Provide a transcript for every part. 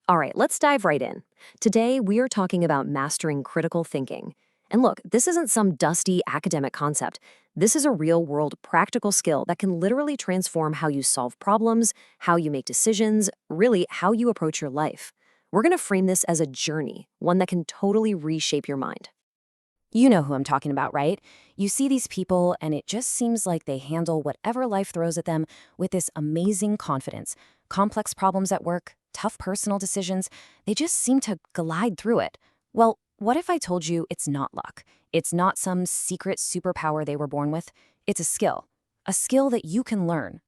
All right, let's dive right in. Today, we are talking about mastering critical thinking. And look, this isn't some dusty academic concept. This is a real world practical skill that can literally transform how you solve problems, how you make decisions, really, how you approach your life. We're going to frame this as a journey, one that can totally reshape your mind. You know who I'm talking about, right? You see these people, and it just seems like they handle whatever life throws at them with this amazing confidence. Complex problems at work, tough personal decisions, they just seem to glide through it. Well, what if I told you it's not luck? It's not some secret superpower they were born with. It's a skill that you can learn.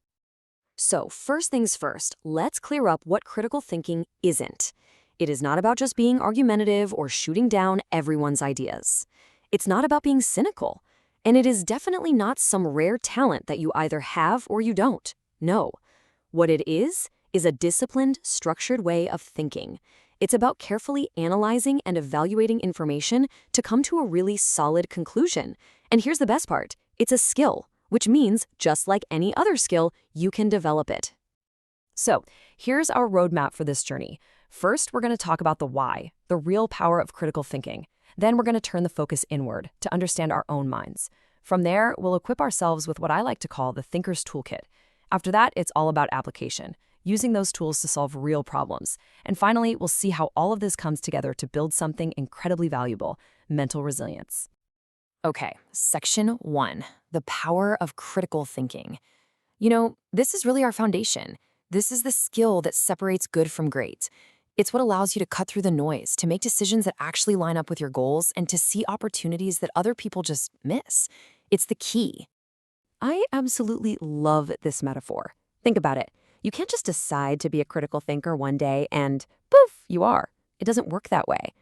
So, first things first, let's clear up what critical thinking isn't. It is not about just being argumentative or shooting down everyone's ideas. It's not about being cynical. And it is definitely not some rare talent that you either have or you don't. No. What it is a disciplined, structured way of thinking. It's about carefully analyzing and evaluating information to come to a really solid conclusion. And here's the best part. It's a skill, which means, just like any other skill, you can develop it. So, here's our roadmap for this journey. First, we're going to talk about the why, the real power of critical thinking. Then we're going to turn the focus inward to understand our own minds. From there, we'll equip ourselves with what I like to call the thinker's toolkit. After that, it's all about application, using those tools to solve real problems. And finally, we'll see how all of this comes together to build something incredibly valuable, mental resilience. Okay, section 1, the power of critical thinking. You know, this is really our foundation. This is the skill that separates good from great. It's what allows you to cut through the noise, to make decisions that actually line up with your goals, and to see opportunities that other people just miss. It's the key. I absolutely love this metaphor. Think about it. You can't just decide to be a critical thinker one day and poof, you are. It doesn't work that way.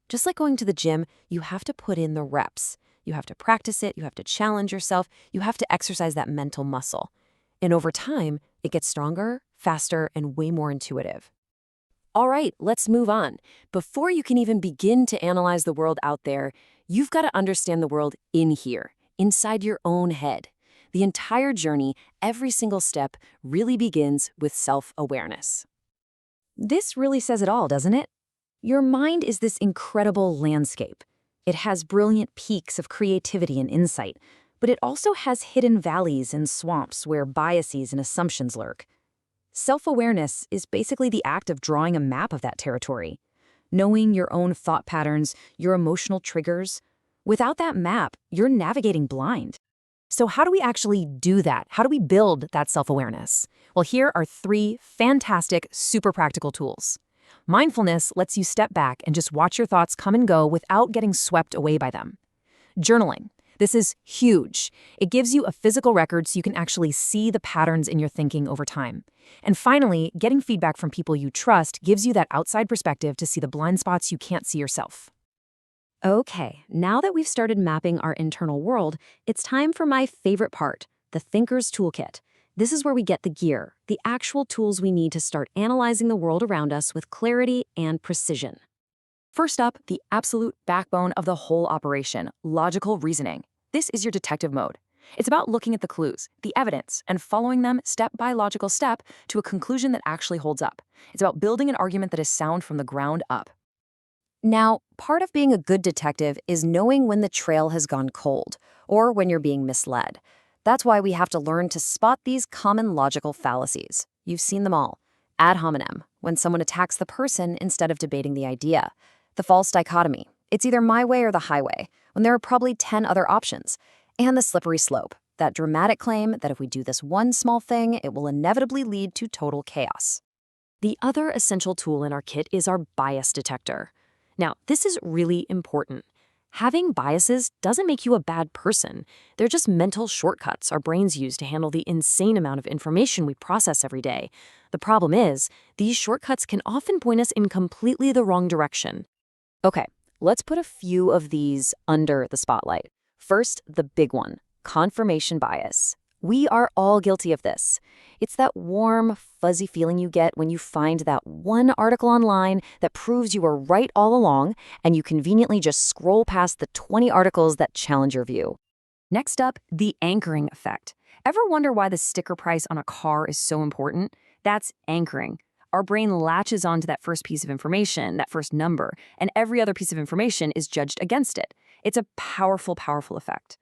Just like going to the gym, you have to put in the reps. You have to practice it, you have to challenge yourself, you have to exercise that mental muscle. And over time, it gets stronger, faster, and way more intuitive. All right, let's move on. Before you can even begin to analyze the world out there, you've got to understand the world in here, inside your own head. The entire journey, every single step, really begins with self-awareness. This really says it all, doesn't it? Your mind is this incredible landscape. It has brilliant peaks of creativity and insight, but it also has hidden valleys and swamps where biases and assumptions lurk. Self-awareness is basically the act of drawing a map of that territory, knowing your own thought patterns, your emotional triggers. Without that map, you're navigating blind. So how do we actually do that? How do we build that self-awareness? Well, here are 3 fantastic, super practical tools. Mindfulness lets you step back and just watch your thoughts come and go without getting swept away by them. Journaling. This is huge. It gives you a physical record so you can actually see the patterns in your thinking over time. And finally, getting feedback from people you trust gives you that outside perspective to see the blind spots you can't see yourself. Okay, now that we've started mapping our internal world, it's time for my favorite part, the thinker's toolkit. This is where we get the gear, the actual tools we need to start analyzing the world around us with clarity and precision. First up, the absolute backbone of the whole operation, logical reasoning. This is your detective mode. It's about looking at the clues, the evidence, and following them step by logical step to a conclusion that actually holds up. It's about building an argument that is sound from the ground up. Now, part of being a good detective is knowing when the trail has gone cold, or when you're being misled. That's why we have to learn to spot these common logical fallacies. You've seen them all. Ad hominem, when someone attacks the person instead of debating the idea. The false dichotomy, it's either my way or the highway, when there are probably 10 other options. And the slippery slope, that dramatic claim that if we do this one small thing, it will inevitably lead to total chaos. The other essential tool in our kit is our bias detector. Now, this is really important. Having biases doesn't make you a bad person. They're just mental shortcuts our brains use to handle the insane amount of information we process every day. The problem is, these shortcuts can often point us in completely the wrong direction. Okay, let's put a few of these under the spotlight. First, the big one, confirmation bias. We are all guilty of this. It's that warm, fuzzy feeling you get when you find that one article online that proves you were right all along, and you conveniently just scroll past the 20 articles that challenge your view. Next up, the anchoring effect. Ever wonder why the sticker price on a car is so important? That's anchoring. our brain latches onto that first piece of information, that first number, and every other piece of information is judged against it. It's a powerful, powerful effect.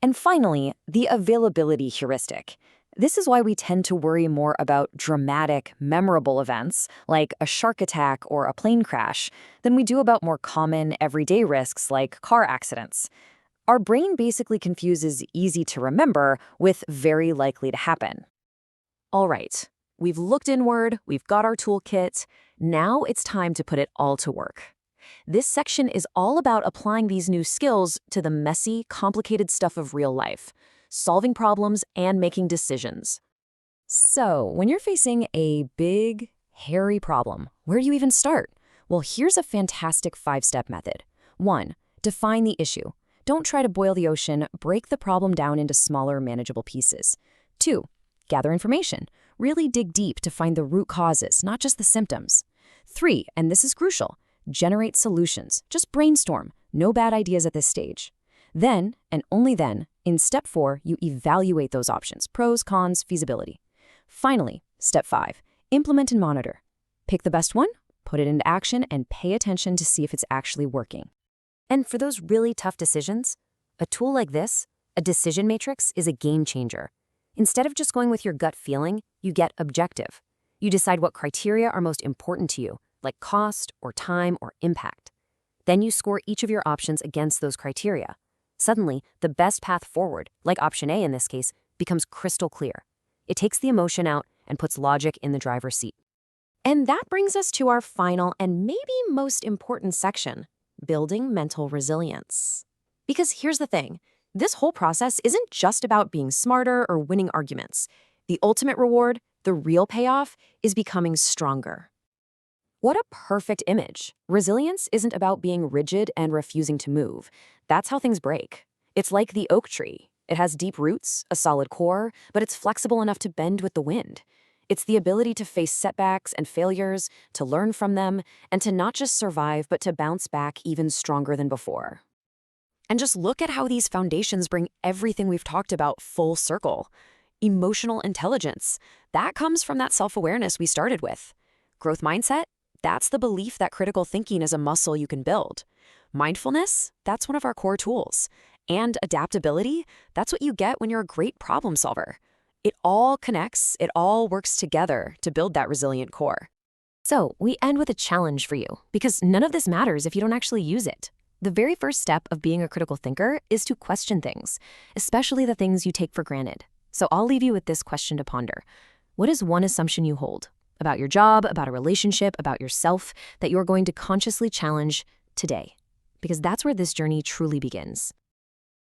And finally, the availability heuristic. This is why we tend to worry more about dramatic, memorable events, like a shark attack or a plane crash, than we do about more common, everyday risks like car accidents. Our brain basically confuses easy to remember with very likely to happen. All right, we've looked inward, we've got our toolkit. Now it's time to put it all to work. This section is all about applying these new skills to the messy, complicated stuff of real life, solving problems and making decisions. So, when you're facing a big, hairy problem, where do you even start? Well, here's a fantastic 5-step method. 1. Define the issue. Don't try to boil the ocean, break the problem down into smaller, manageable pieces. 2. Gather information. Really dig deep to find the root causes, not just the symptoms. 3, and this is crucial, generate solutions. Just brainstorm. No bad ideas at this stage. Then, and only then, in step 4, you evaluate those options, pros, cons, feasibility. Finally, step 5, implement and monitor. Pick the best one, put it into action, and pay attention to see if it's actually working. And for those really tough decisions, a tool like this, a decision matrix, is a game changer. Instead of just going with your gut feeling, you get objective. You decide what criteria are most important to you, like cost or time or impact. Then you score each of your options against those criteria. Suddenly, the best path forward, like option A in this case, becomes crystal clear. It takes the emotion out and puts logic in the driver's seat. And that brings us to our final and maybe most important section, building mental resilience. Because here's the thing, this whole process isn't just about being smarter or winning arguments. The ultimate reward, the real payoff, is becoming stronger. What a perfect image. Resilience isn't about being rigid and refusing to move. That's how things break. It's like the oak tree. It has deep roots, a solid core, but it's flexible enough to bend with the wind. It's the ability to face setbacks and failures, to learn from them, and to not just survive, but to bounce back even stronger than before. And just look at how these foundations bring everything we've talked about full circle. Emotional intelligence, that comes from that self-awareness we started with. Growth mindset, that's the belief that critical thinking is a muscle you can build. Mindfulness, that's one of our core tools. And adaptability, that's what you get when you're a great problem solver. It all connects, it all works together to build that resilient core. So we end with a challenge for you, because none of this matters if you don't actually use it. The very first step of being a critical thinker is to question things, especially the things you take for granted. So I'll leave you with this question to ponder. What is one assumption you hold about your job, about a relationship, about yourself that you're going to consciously challenge today? Because that's where this journey truly begins.